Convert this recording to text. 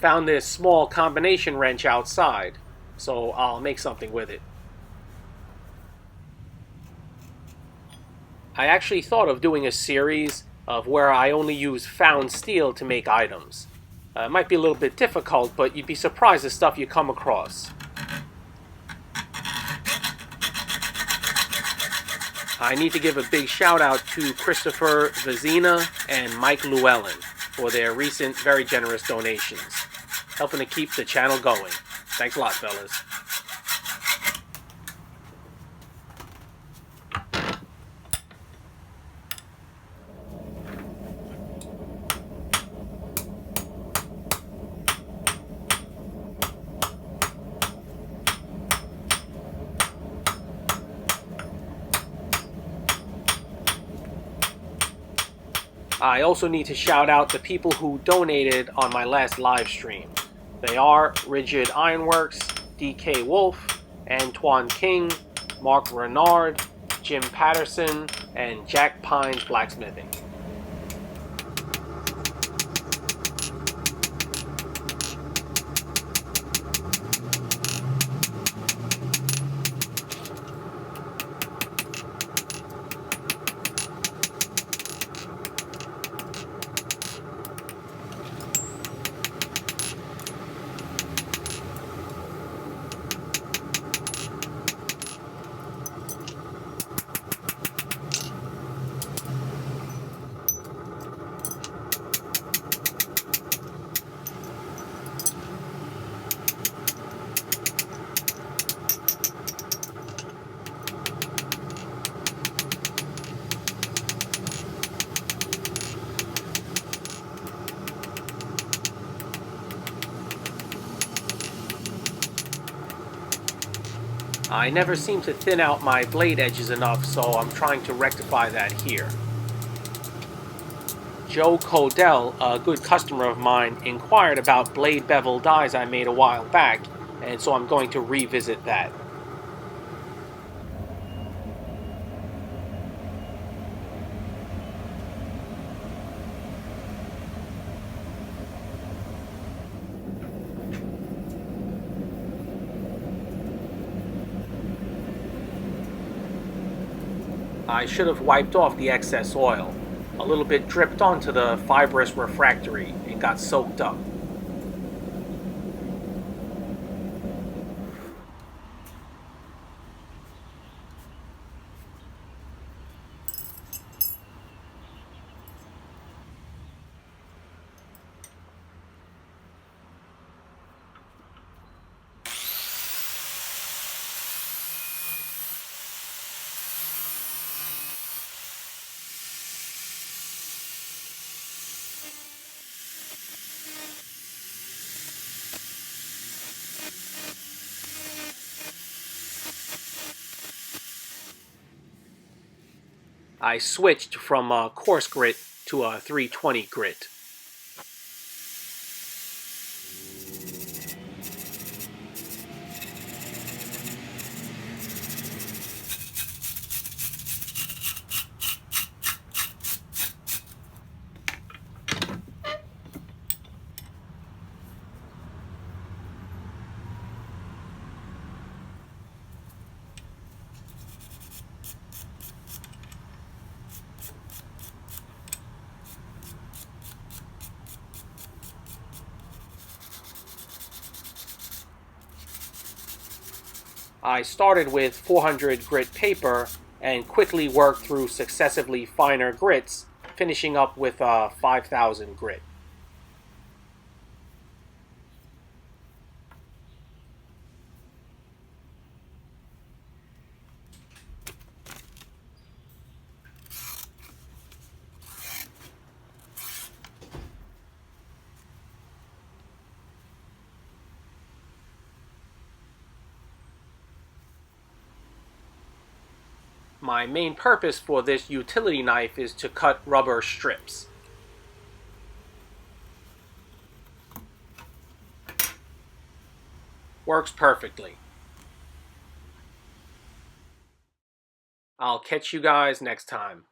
found this small combination wrench outside, so I'll make something with it. I actually thought of doing a series of where I only use found steel to make items. It might be a little bit difficult, but you'd be surprised the stuff you come across. I need to give a big shout out to Christopher Vazina and Mike Llewellyn for their recent very generous donations, helping to keep the channel going. Thanks a lot, fellas. I also need to shout out the people who donated on my last live stream. They are Rigid Ironworks, DK Wolf, Antoine King, Mark Renard, Jim Patterson, and Jack Pines Blacksmithing. I never seem to thin out my blade edges enough, so I'm trying to rectify that here. Joe Codell, a good customer of mine, inquired about blade bevel dies I made a while back, and so I'm going to revisit that. I should have wiped off the excess oil. A little bit dripped onto the fibrous refractory and got soaked up. I switched from a coarse grit to a 320 grit. I started with 400 grit paper and quickly worked through successively finer grits, finishing up with 5,000 grit. My main purpose for this utility knife is to cut rubber strips. Works perfectly. I'll catch you guys next time.